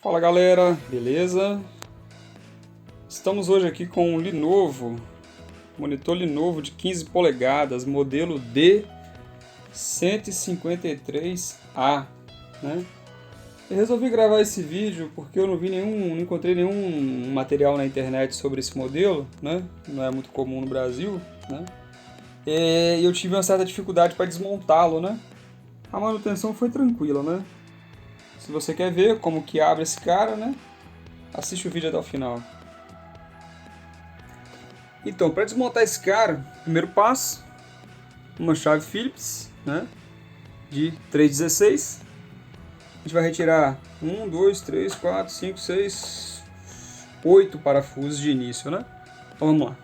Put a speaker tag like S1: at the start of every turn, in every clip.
S1: Fala galera, beleza? Estamos hoje aqui com um Lenovo, monitor Lenovo de 15 polegadas, modelo D153A, né? Eu resolvi gravar esse vídeo porque eu não encontrei nenhum material na internet sobre esse modelo, né? Não é muito comum no Brasil, né? E eu tive uma certa dificuldade para desmontá-lo, né? A manutenção foi tranquila, né? Se você quer ver como que abre esse cara, né? Assiste o vídeo até o final. Então, para desmontar esse cara, primeiro passo, uma chave Phillips, né? De 316. A gente vai retirar 1, 2, 3, 4, 5, 6, 8 parafusos de início, né? Então vamos lá.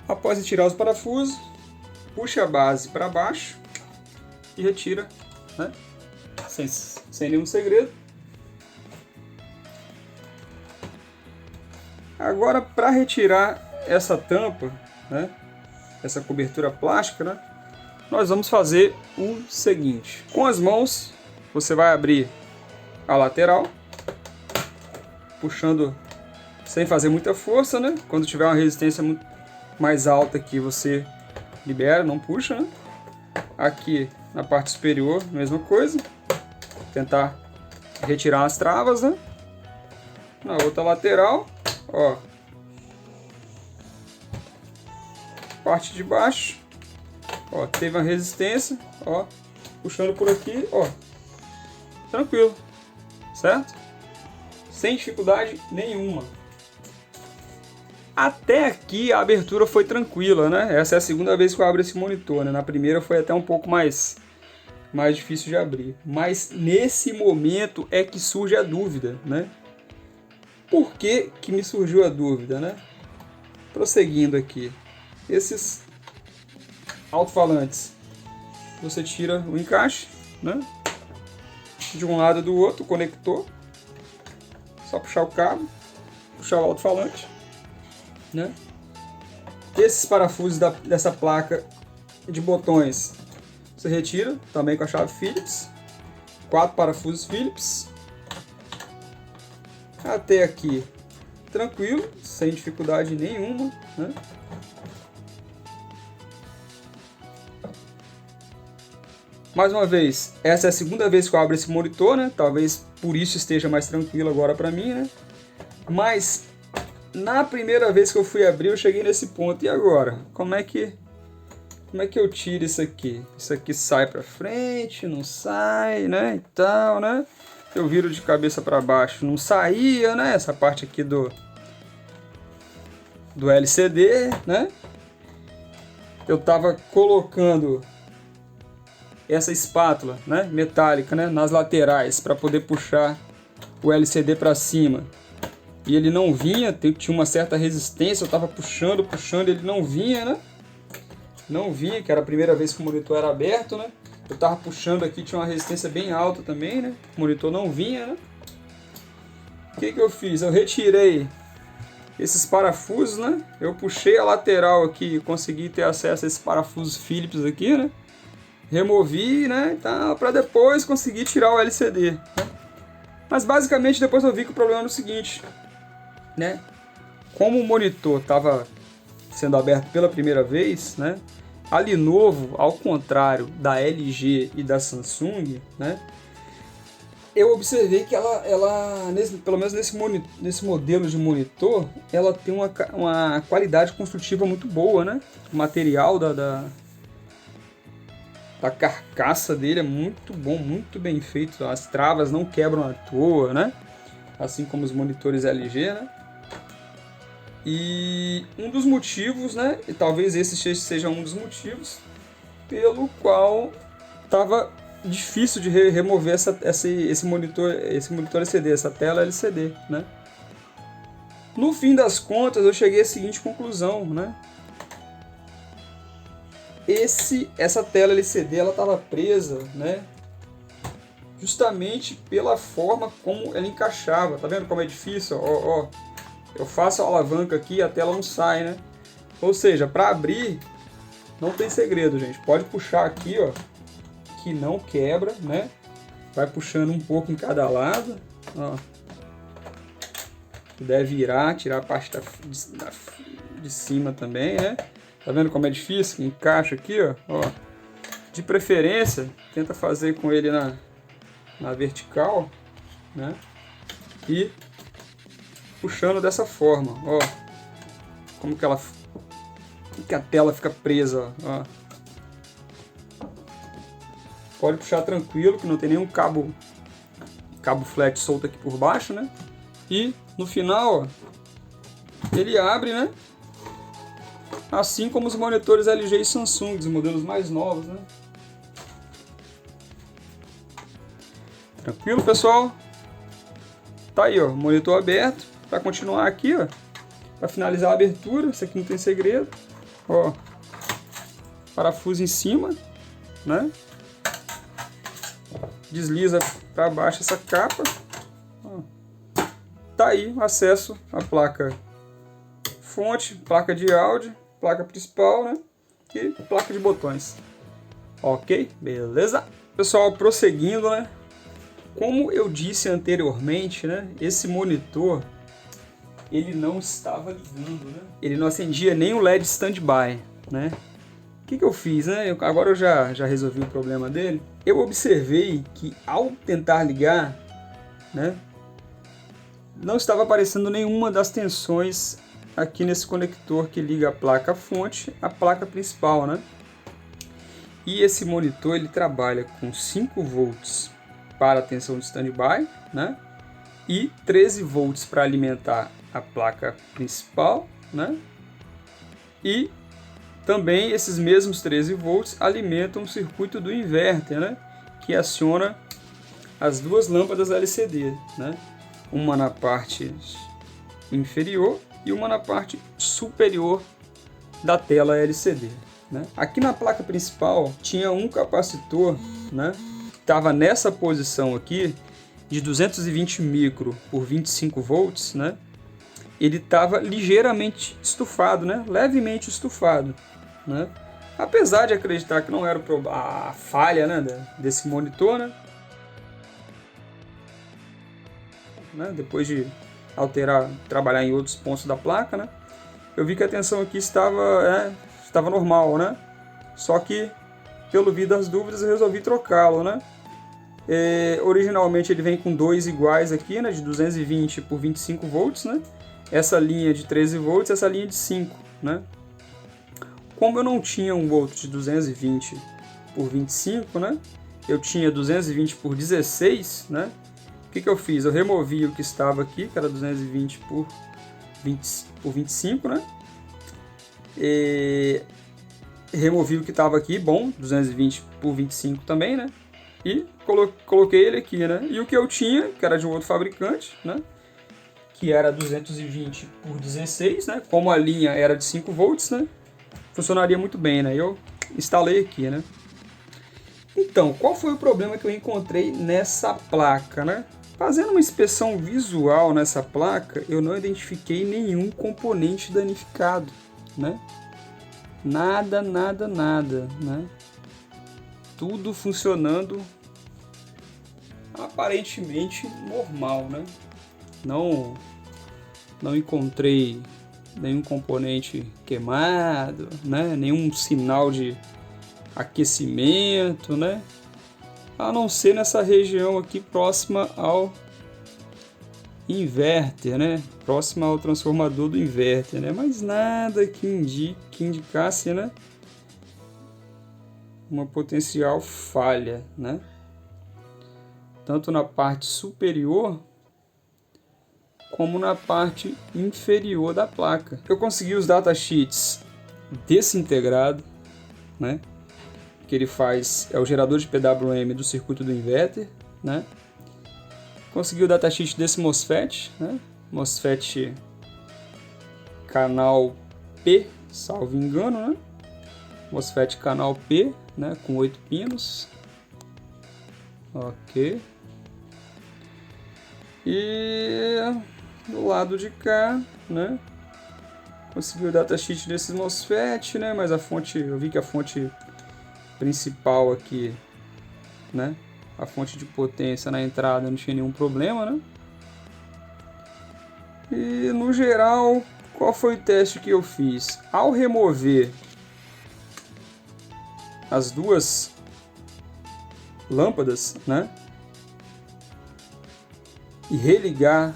S1: Após retirar os parafusos, puxa a base para baixo e retira, né? Sem nenhum segredo. Agora, para retirar essa tampa, né? Essa cobertura plástica, né? Nós vamos fazer o seguinte: com as mãos, você vai abrir a lateral, puxando sem fazer muita força, né? Quando tiver uma resistência mais alta aqui, você libera, não puxa, né? Aqui na parte superior, mesma coisa. Tentar retirar as travas, né? Na outra lateral, ó. Parte de baixo, ó, teve uma resistência, ó. Puxando por aqui, ó. Tranquilo, certo? Sem dificuldade nenhuma. Até aqui a abertura foi tranquila, né? Essa é a segunda vez que eu abro esse monitor, né? Na primeira foi até um pouco mais difícil de abrir. Mas nesse momento é que surge a dúvida, né? Por que que me surgiu a dúvida, né? Prosseguindo aqui. Esses alto-falantes, você tira o encaixe, né? De um lado e do outro, o conector. Só puxar o cabo, puxar o alto-falante. Né? Esses parafusos dessa placa de botões você retira também com a chave Phillips. 4 parafusos Phillips. Até aqui tranquilo, sem dificuldade nenhuma, né? Mais uma vez, essa é a segunda vez que eu abro esse monitor, né? Talvez por isso esteja mais tranquilo agora para mim, né? Mas na primeira vez que eu fui abrir, eu cheguei nesse ponto. E agora? Como é que eu tiro isso aqui? Isso aqui sai para frente, não sai, né? E tal, né? Eu viro de cabeça para baixo, não saía, né? Essa parte aqui do LCD, né? Eu tava colocando essa espátula, né? Metálica, né? Nas laterais para poder puxar o LCD para cima. E ele não vinha, tinha uma certa resistência, eu estava puxando, ele não vinha, né? Não vinha, que era a primeira vez que o monitor era aberto, né? Eu estava puxando aqui, tinha uma resistência bem alta também, né? O monitor não vinha, né? O que que eu fiz? Eu retirei esses parafusos, né? Eu puxei a lateral aqui, consegui ter acesso a esses parafusos Phillips aqui, né? Removi, né? Então, para depois conseguir tirar o LCD, né? Mas basicamente depois eu vi que o problema era o seguinte, né? Como o monitor estava sendo aberto pela primeira vez, né? A Lenovo, ao contrário da LG e da Samsung, né? Eu observei que pelo menos nesse modelo de monitor, ela tem uma qualidade construtiva muito boa, né? O material da carcaça dele é muito bom, muito bem feito. As travas não quebram à toa, né? Assim como os monitores LG, né? E um dos motivos, né? E talvez esse seja um dos motivos pelo qual estava difícil de remover esse monitor LCD, essa tela LCD, né? No fim das contas, eu cheguei à seguinte conclusão, né? Essa tela LCD ela estava presa, né? Justamente pela forma como ela encaixava. Tá vendo como é difícil? Ó. eu faço a alavanca aqui e a tela não sai, né? Ou seja, para abrir não tem segredo, gente. Pode puxar aqui, ó, que não quebra, né? Vai puxando um pouco em cada lado, ó. Puder virar, tirar a parte de cima também, né? Tá vendo como é difícil? Encaixa aqui, ó. De preferência, tenta fazer com ele na vertical, né? E puxando dessa forma, ó. Como que a tela fica presa, ó. Pode puxar tranquilo, que não tem nenhum cabo flat solto aqui por baixo, né? E no final, ó, ele abre, né? Assim como os monitores LG e Samsung, os modelos mais novos, né? Tranquilo, pessoal? Tá aí, ó, monitor aberto. Para continuar aqui, ó, para finalizar a abertura, isso aqui não tem segredo. Ó, parafuso em cima, né? Desliza para baixo essa capa. Ó. Tá aí o acesso à placa fonte, placa de áudio, placa principal, né? E placa de botões. Ok, beleza? Pessoal, prosseguindo, né? Como eu disse anteriormente, né? Esse monitor, ele não estava ligando, né? Ele não acendia nem o LED standby, né? O que eu fiz, né? Agora eu já resolvi o problema dele. Eu observei que ao tentar ligar, né? Não estava aparecendo nenhuma das tensões aqui nesse conector que liga a placa fonte à placa principal, né? E esse monitor ele trabalha com 5 volts para a tensão de standby, né? E 13 volts para alimentar a placa principal, né? E também esses mesmos 13 volts alimentam o circuito do inverter, né? Que aciona as duas lâmpadas LCD, né? Uma na parte inferior e uma na parte superior da tela LCD, né? Aqui na placa principal tinha um capacitor, né? Estava nessa posição aqui de 220 micro por 25 volts, né? Ele estava ligeiramente estufado, né? Levemente estufado, né? Apesar de acreditar que não era a falha, né, desse monitor, né? Depois de alterar, trabalhar em outros pontos da placa, né? Eu vi que a tensão aqui estava normal, né? Só que, pelo vir das dúvidas, eu resolvi trocá-lo, né? Originalmente ele vem com dois iguais aqui, né? De 220 por 25 volts, né? Essa linha de 13 volts, essa linha de 5, né? Como eu não tinha um volt de 220 por 25, né? Eu tinha 220 por 16, né? O que eu fiz? Eu removi o que estava aqui, que era 220 por 25, né? E removi o que estava aqui, bom, 220 por 25 também, né? E coloquei ele aqui, né? E o que eu tinha, que era de um outro fabricante, né? Que era 220 por 16, né? Como a linha era de 5 volts, né? Funcionaria muito bem, né? Eu instalei aqui, né? Então, qual foi o problema que eu encontrei nessa placa, né? Fazendo uma inspeção visual nessa placa, eu não identifiquei nenhum componente danificado, né? Nada, né? Tudo funcionando aparentemente normal, né? Não encontrei nenhum componente queimado, né? Nenhum sinal de aquecimento, né? A não ser nessa região aqui próxima ao inverter, né? Próxima ao transformador do inverter, né? Mas nada que indicasse, né? Uma potencial falha, né? Tanto na parte superior como na parte inferior da placa. Eu consegui os datasheets desintegrado, né? Que ele faz é o gerador de PWM do circuito do inverter, né? Consegui o datasheet desse MOSFET, né? MOSFET canal P, salvo engano, né? MOSFET canal P, né? Com 8 pinos. Ok. E do lado de cá, né? Consegui o datasheet desses MOSFET, né? Mas a fonte, eu vi que a fonte principal aqui, né? A fonte de potência na entrada não tinha nenhum problema, né? E no geral, qual foi o teste que eu fiz? Ao remover as duas lâmpadas, né? E religar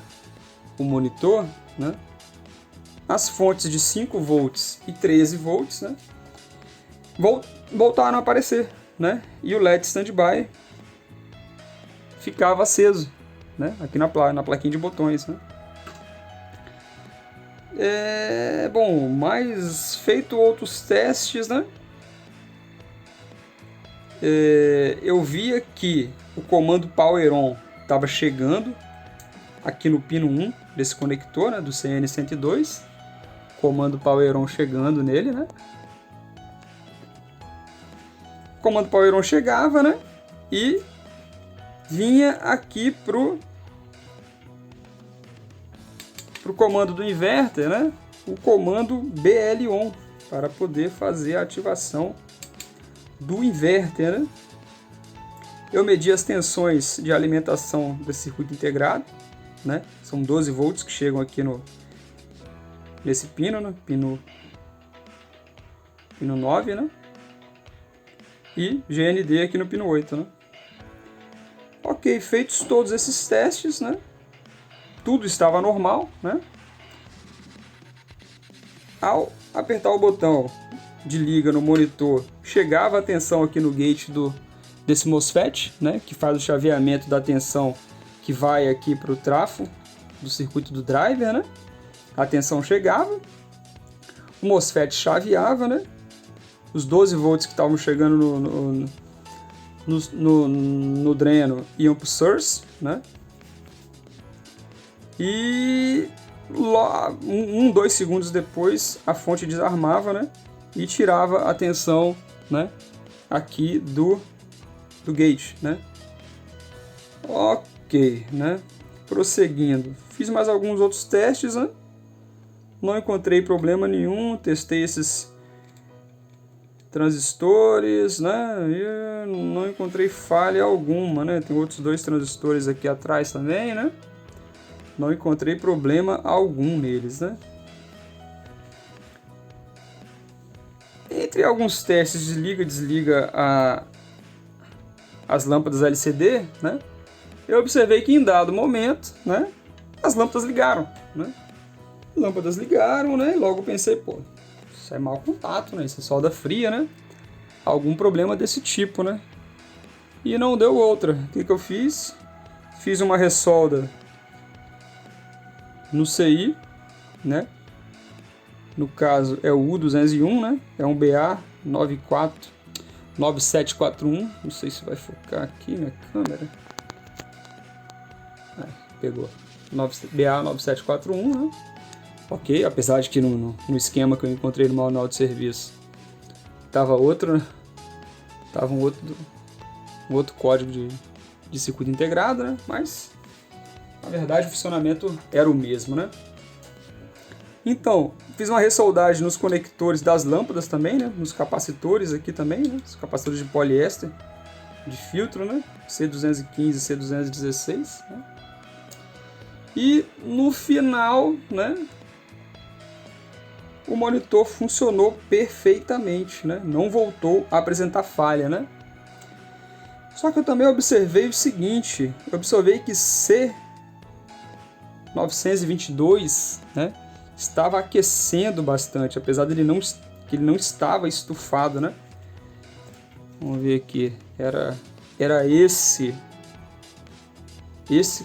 S1: o monitor, né? As fontes de 5 volts e 13 volts, né? Voltaram a aparecer, né? E o LED standby ficava aceso, né? Aqui na plaquinha de botões, né? Bom, mas feito outros testes, né? Eu via que o comando Power On estava chegando aqui no pino 1 desse conector, né? Do CN102. Comando Power On chegando nele, né? O comando Power On chegava, né? E vinha aqui pro comando do inverter, né? O comando BL On para poder fazer a ativação do inverter, né? Eu medi as tensões de alimentação desse circuito integrado, né? São 12 volts que chegam aqui nesse pino, né? Pino 9, né? E GND aqui no pino 8, né? Ok, feitos todos esses testes, né? Tudo estava normal, né? Ao apertar o botão de liga no monitor, chegava a tensão aqui no gate desse MOSFET, né? Que faz o chaveamento da tensão que vai aqui para o trafo do circuito do driver, né? A tensão chegava, o MOSFET chaveava, né? Os 12 volts que estavam chegando no dreno iam para o source, né? E 2 segundos depois a fonte desarmava, né? E tirava a tensão, né? Aqui do gate, né? Ok, né? Prosseguindo, fiz mais alguns outros testes, né? Não encontrei problema nenhum, testei esses transistores, né? E não encontrei falha alguma, né? Tem outros 2 transistores aqui atrás também, né? Não encontrei problema algum neles, né? Entre alguns testes de liga e desliga as lâmpadas LCD, né? Eu observei que em dado momento, né? As lâmpadas ligaram, né? Lâmpadas ligaram, né? E logo pensei, pô, isso é mau contato, né? Isso é solda fria, né? Algum problema desse tipo, né? E não deu outra. O que eu fiz? Fiz uma ressolda no CI, né? No caso é o U201, né? É um BA9741. Não sei se vai focar aqui minha câmera. Pegou. BA9741, né? Ok, apesar de que no esquema que eu encontrei no manual de serviço tava outro, né? Tava um outro código de circuito integrado, né? Mas na verdade o funcionamento era o mesmo, né? Então, fiz uma ressoldagem nos conectores das lâmpadas também, né? Nos capacitores aqui também, né? Os capacitores de poliéster de filtro, né? C215 e C216, né? E no final, né? O monitor funcionou perfeitamente, né? Não voltou a apresentar falha, né? Só que eu também observei o seguinte, eu observei que C922, né? Estava aquecendo bastante, apesar dele que ele não estava estufado, né? Vamos ver aqui, era esse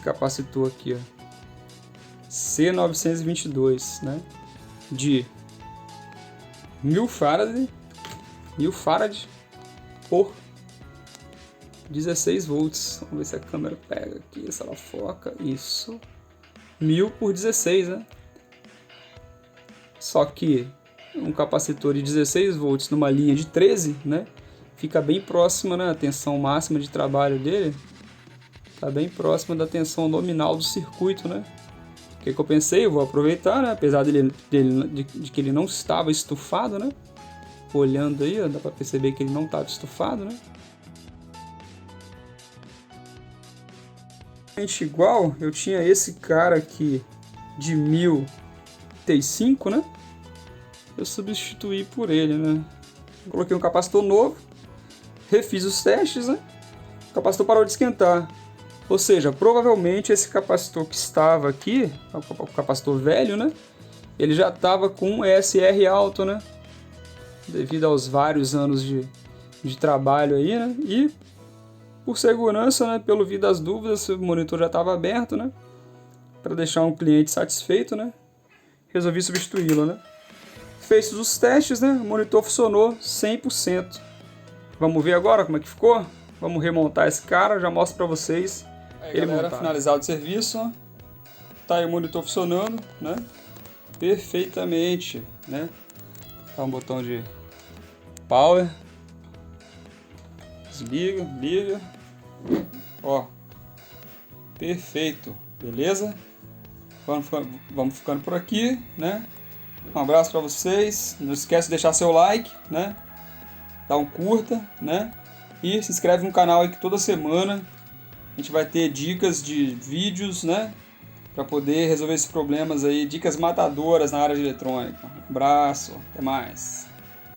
S1: capacitor aqui, ó, C922, né? De 1000 farad por 16 volts. Vamos ver se a câmera pega aqui, se ela foca. Isso, 1000 por 16, né? Só que um capacitor de 16 volts numa linha de 13, né? Fica bem próxima, né? A tensão máxima de trabalho dele está bem próxima da tensão nominal do circuito, né? O que eu pensei? Eu vou aproveitar, né? Apesar de que ele não estava estufado, né? Olhando aí, ó, dá pra perceber que ele não estava estufado, né? Igual, eu tinha esse cara aqui de 1035, né? Eu substituí por ele, né? Coloquei um capacitor novo, refiz os testes, né? O capacitor parou de esquentar. Ou seja, provavelmente esse capacitor que estava aqui, o capacitor velho, né? Ele já estava com ESR alto, né? Devido aos vários anos de trabalho aí, né? E por segurança, né? Pelo vir das dúvidas, o monitor já estava aberto, né? Para deixar um cliente satisfeito, né? Resolvi substituí-lo, né? Feitos os testes, né? O monitor funcionou 100%. Vamos ver agora como é que ficou? Vamos remontar esse cara, já mostro para vocês. Ele era finalizado o serviço, ó. Tá aí o monitor funcionando, né? Perfeitamente, né? Tá um botão de power. Desliga, liga. Ó. Perfeito, beleza? Vamos ficando por aqui, né? Um abraço para vocês. Não esquece de deixar seu like, né? Dá um curta, né? E se inscreve no canal aí que toda semana a gente vai ter dicas de vídeos, né? Para poder resolver esses problemas aí, dicas matadoras na área de eletrônica. Um abraço, até mais.